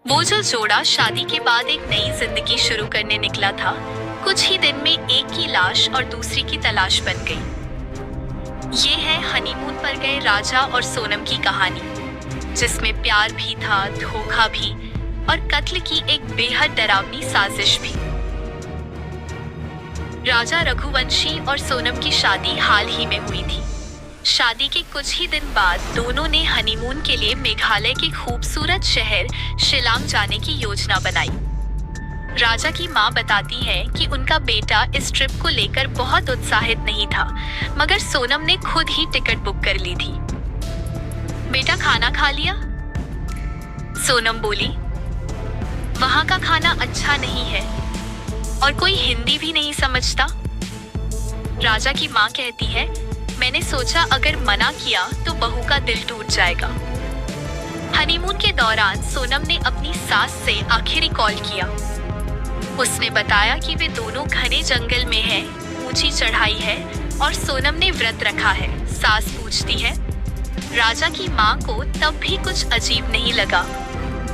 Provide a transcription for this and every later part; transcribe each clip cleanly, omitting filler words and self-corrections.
वो जो जोड़ा शादी के बाद एक नई जिंदगी शुरू करने निकला था, कुछ ही दिन में एक की लाश और दूसरी की तलाश बन गई। ये है हनीमून पर गए राजा और सोनम की कहानी, जिसमें प्यार भी था, धोखा भी और कत्ल की एक बेहद डरावनी साजिश भी। राजा रघुवंशी और सोनम की शादी हाल ही में हुई थी। शादी के कुछ ही दिन बाद दोनों ने हनीमून के लिए मेघालय के खूबसूरत शहर शिलांग जाने की योजना बनाई। राजा की मां बताती है कि उनका बेटा इस ट्रिप को लेकर बहुत उत्साहित नहीं था, मगर सोनम ने खुद ही टिकट बुक कर ली थी। बेटा खाना खा लिया? सोनम बोली, वहां का खाना अच्छा नहीं है और कोई हिंदी भी नहीं समझता। राजा की मां कहती है, मैंने सोचा अगर मना किया तो बहू का दिल टूट जाएगा। हनीमून के दौरान सोनम ने अपनी सास से आखिरी कॉल किया। उसने बताया कि वे दोनों घने जंगल में हैं, ऊंची चढ़ाई है और सोनम ने व्रत रखा है। सास पूछती है। राजा की मां को तब भी कुछ अजीब नहीं लगा,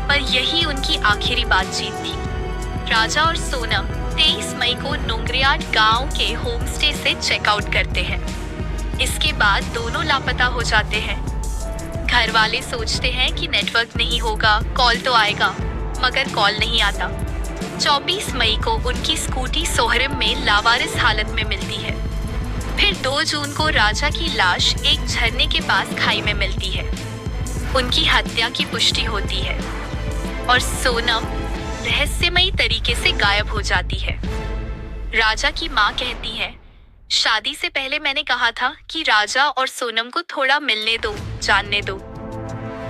पर यही उनकी आखिरी बातचीत थी। राजा और सोनम 23 मई को नोंगरियाट गांव के होमस्टे से चेकआउट करते हैं। इसके बाद दोनों लापता हो जाते हैं। घर वाले सोचते हैं कि नेटवर्क नहीं होगा, कॉल तो आएगा, मगर कॉल नहीं आता। 24 मई को उनकी स्कूटी सोहरम में लावारिस हालत में मिलती है। फिर 2 जून को राजा की लाश एक झरने के पास खाई में मिलती है। उनकी हत्या की पुष्टि होती है और सोनम रहस्यमयी तरीके से गायब हो जाती है। राजा की मां कहती है, शादी से पहले मैंने कहा था कि राजा और सोनम को थोड़ा मिलने दो, जानने दो,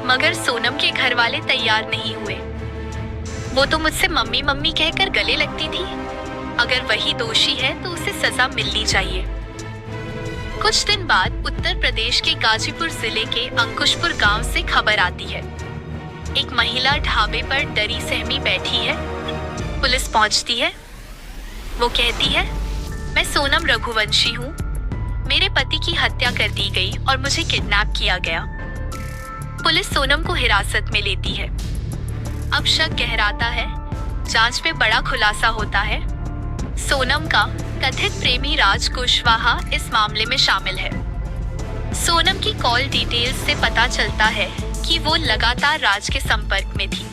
मगर सोनम के घर वाले तैयार नहीं हुए। वो तो मुझसे मम्मी मम्मी कहकर गले लगती थी। अगर वही दोषी है तो उसे सजा मिलनी चाहिए। कुछ दिन बाद उत्तर प्रदेश के गाजीपुर जिले के अंकुशपुर गांव से खबर आती है। एक महिला ढाबे पर डरी सहमी बैठी है। पुलिस पहुंचती है। वो कहती है, मैं सोनम रघुवंशी हूँ। मेरे पति की हत्या कर दी गई और मुझे किडनैप किया गया। पुलिस सोनम को हिरासत में लेती है। अब शक गहराता है। जांच में बड़ा खुलासा होता है। सोनम का कथित प्रेमी राज कुशवाहा इस मामले में शामिल है। सोनम की कॉल डिटेल्स से पता चलता है कि वो लगातार राज के संपर्क में थी।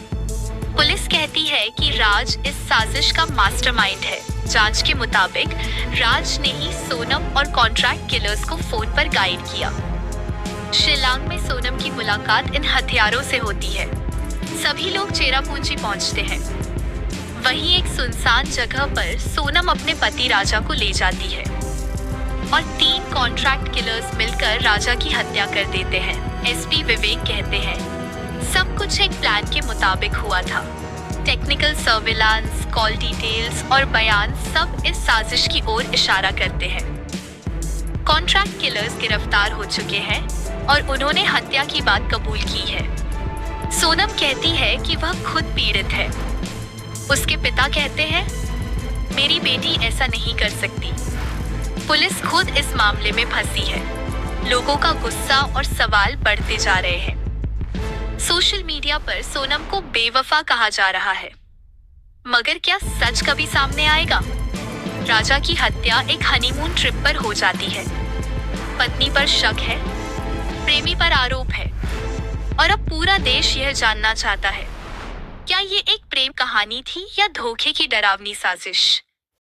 पुलिस कहती है कि राज इस साजिश का मास्टरमाइंड है। जांच के मुताबिक राज ने ही सोनम और कॉन्ट्रैक्ट किलर्स को फोन पर गाइड किया। शिलांग में सोनम की मुलाकात इन हथियारों से होती है। सभी लोग चेरापूंजी पहुंचते हैं। वहीं एक सुनसान जगह पर सोनम अपने पति राजा को ले जाती है और 3 कॉन्ट्रैक्ट किलर्स मिलकर राजा की हत्या कर देते हैं। एसपी विवेक कहते हैं, सब कुछ एक प्लान के मुताबिक हुआ था। टेक्निकल सर्विलांस, कॉल डिटेल्स और बयान सब इस साजिश की ओर इशारा करते हैं। कॉन्ट्रैक्ट किलर्स गिरफ्तार हो चुके हैं और उन्होंने हत्या की बात कबूल की है। सोनम कहती है कि वह खुद पीड़ित है। उसके पिता कहते हैं, मेरी बेटी ऐसा नहीं कर सकती। पुलिस खुद इस मामले में फंसी है। लोगों का गुस्सा और सवाल बढ़ते जा रहे हैं। सोशल मीडिया पर सोनम को बेवफा कहा जा रहा है, मगर क्या सच कभी सामने आएगा? राजा की हत्या एक हनीमून ट्रिप पर हो जाती है। पत्नी पर शक है, प्रेमी पर आरोप है और अब पूरा देश यह जानना चाहता है, क्या ये एक प्रेम कहानी थी या धोखे की डरावनी साजिश?